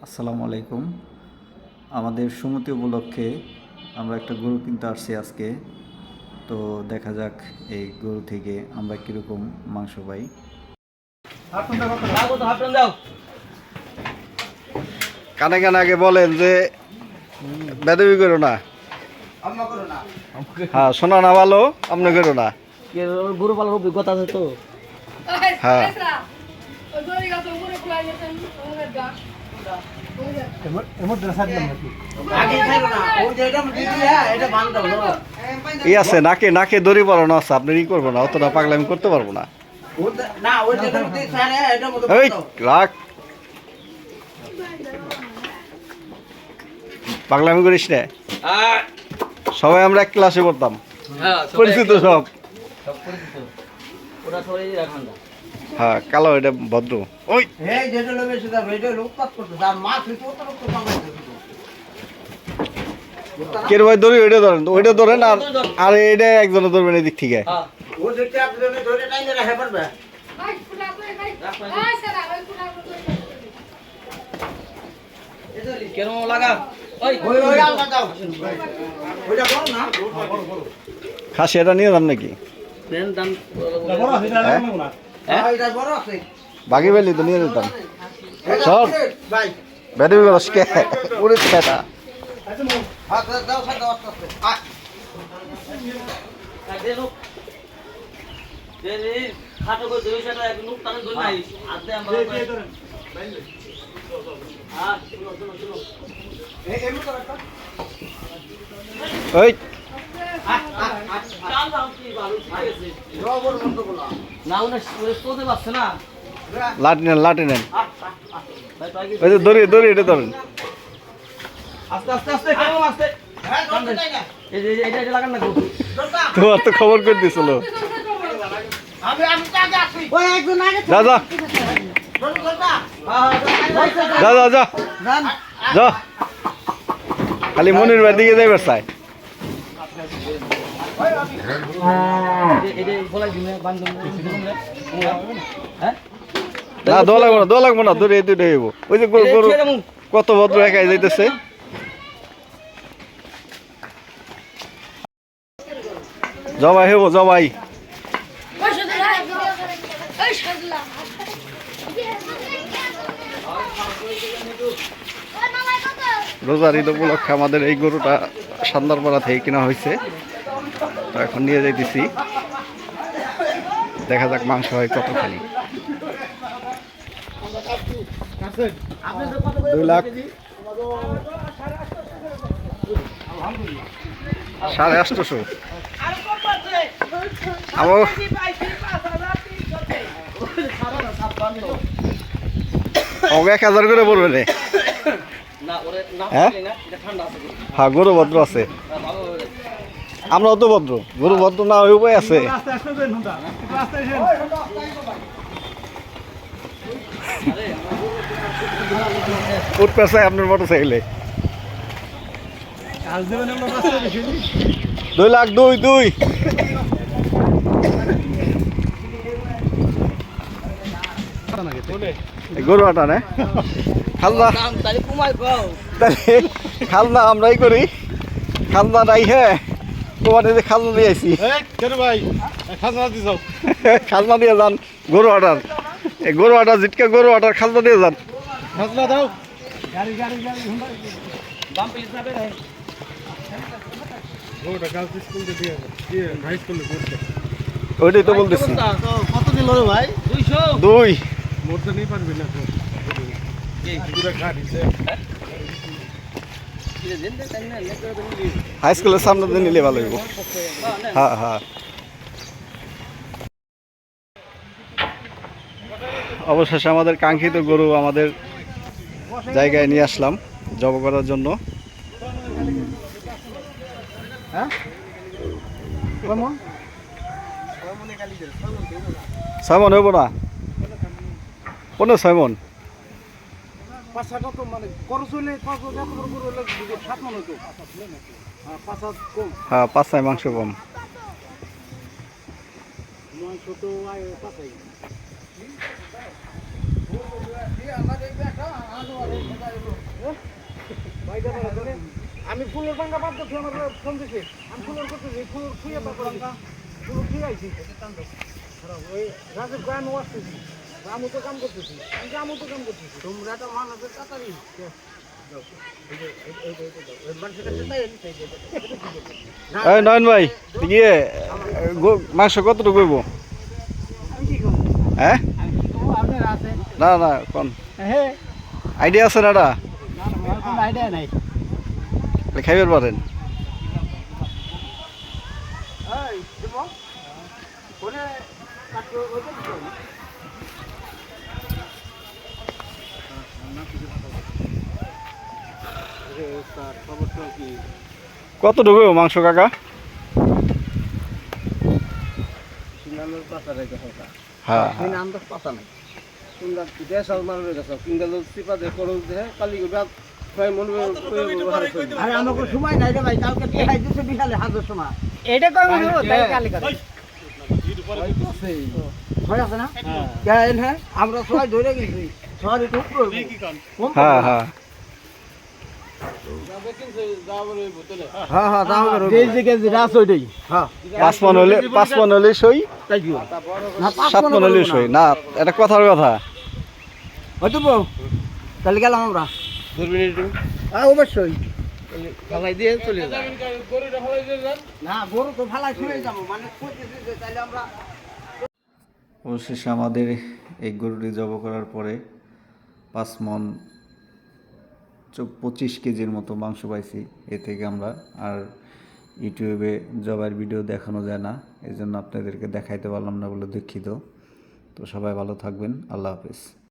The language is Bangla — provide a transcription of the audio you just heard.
আসসালামু আলাইকুম। আমাদের সুমতি উপলক্ষে আমরা একটা গরু কিনতে আসছি আজকে। তো দেখা যাক এই গরু থেকে আমরা কীরকম মাংস পাই। কানে কানে আগে বলেন যে বেদবি করো না। হ্যাঁ, শোনা না ভালো, আপনি করো না। গরু পালার অভিজ্ঞতা আছে তো। হ্যাঁ, ই আছে নাকে নাকে দড়ি পরানো আছে, আপনি ই করবো না, অতটা পাগলামি করতে পারবো না। এই রাখ, পাগলামি করিস না। সবাই আমরা এক ক্লাসে পড়তাম, পরিচিত সব। হ্যাঁ, কালো এটা ভদ্র। ওই কে ভাই দড়ি ওইটা ধরেন, ওইটা ধরেন। আর এটা একজনে ধরবেন এদিক থেকে। খাসি এটা নিয়ে যান নাকি? বাকি বেলি তো নিয়ে যেতাম সব ব্যাটারি পুরো খেতা। ওই লাঠি নেন, লাঠি নেন। ওই যে দড়ি দড়ি এটা ধরেন। তোমার তো খবর করে দিছিল। যা যা যা যা যা যা, খালি মনির বাড়ির দিকে যাইবার চাই। না দোয়া লাগবো না, দোয়া লাগবো না, দূরে দুটো হইব। ওই যে গরু গরু কত ভদ্র একাই যাইতেছে। জবাই হইব, জবাই। রোজার ঈদ উপলক্ষে আমাদের এই গরুটা সান্দারপাড়া থেকে কেনা হয়েছে। তো এখন নিয়ে যাইতেছি, দেখা যাক মাংস হয় কত খালি। 2 লাখ 850। আমার 1000 করে পড়বে রে। হ্যাঁ, গরু ভদ্র আছে, আমরাও তো ভদ্র। গরু ভদ্র না ওই উপায় আছে। উঠতেছে আপনার মোটর সাইকেলে। 2 লাখ 2 গরু আটা না খালনা, খালনা আমরাই করি। খালনা নাই, হ্যাঁ তোমার যে খালনা দিয়ে আইসি। খালনা দিয়ে যান গরু আটার, গরু আটা জিটকা গরু আটার খালনা দিয়ে যান। ওইটাই তো বলতেছি। কত দিল রে ভাই? 2 হাই স্কুলের সামনে দিয়ে নিলে ভালো হইব। হ্যাঁ হ্যাঁ, অবশেষে আমাদের কাঙ্ক্ষিত গরু আমাদের জায়গায় নিয়ে আসলাম জব করার জন্য। সাইমন হইব না, 15 মন। হ্যাঁ, 5 মাংস কম। মাংস তো আমি ফুলের বাঙ্গা বাদ দিচ্ছি আমার ফোন দিছি আমি ফুলের করতেছি ফুল খুঁয়ে তারপর ফুল খুঁয়ে আইছি ওই রাজের গান আসতেছি রামু তো কাম করতেছি রামু তো কাম করতেছি তোমরা তো মানুষের তাড়াতাড়ি এই নয়ন ভাই গিয়ে মাংস কতটুকু হইব হ্যাঁ আপনার আছে না না কোন হ্যাঁ আইডিয়া আছে না এটা কোনো আইডিয়া নাই খাইবার পারেন এই দেবো ফোনে কাটলো ওইটা দিছো কতটুকু হইব মাংস কাকা সিঙ্গালোর পাতা রেখে হালকা হ্যাঁ দিন আন্দাজ পাতা নাই সিঙ্গাল দেশ আমার রেখে সব সিঙ্গাল সিপা দে করো দে কালি বাদ কয় মন আরে আমাকে সময় নাই রে ভাই কালকে দেখাই দিছে বিকালে হাজার সময় এটা কই মনে হলো তাই কালি কালি হয় আছে না কেন হ্যাঁ আমরা সবাই ধরে গেছি সরি তো হ্যাঁ হ্যাঁ হ্যাঁ হ্যাঁ দাও কেজি কেজি রাস ওইটাই হ্যাঁ 5 মন হলে সই তাই কি না 7 মন হলে সই না এটা কথার কথা হয়তো বউ তাহলে গেলাম আমরা হ্যাঁ অবশ্যই ফালাই দিয়ে চলে যাবো না গরু তো ফালাই চলে যাবো মানে তাহলে আমরা অবশেষে আমাদের এই গরুটি জব করার পরে 5 মণ 25 কেজির মতো মাংস পাইছি। এ থেকে আমরা আর ইউটিউবে জবাইয়ের ভিডিও দেখানো যায় না, এই জন্য আপনাদেরকে দেখাইতে পারলাম না বলে দুঃখিত। তো সবাই ভালো থাকবেন, আল্লাহ হাফেজ।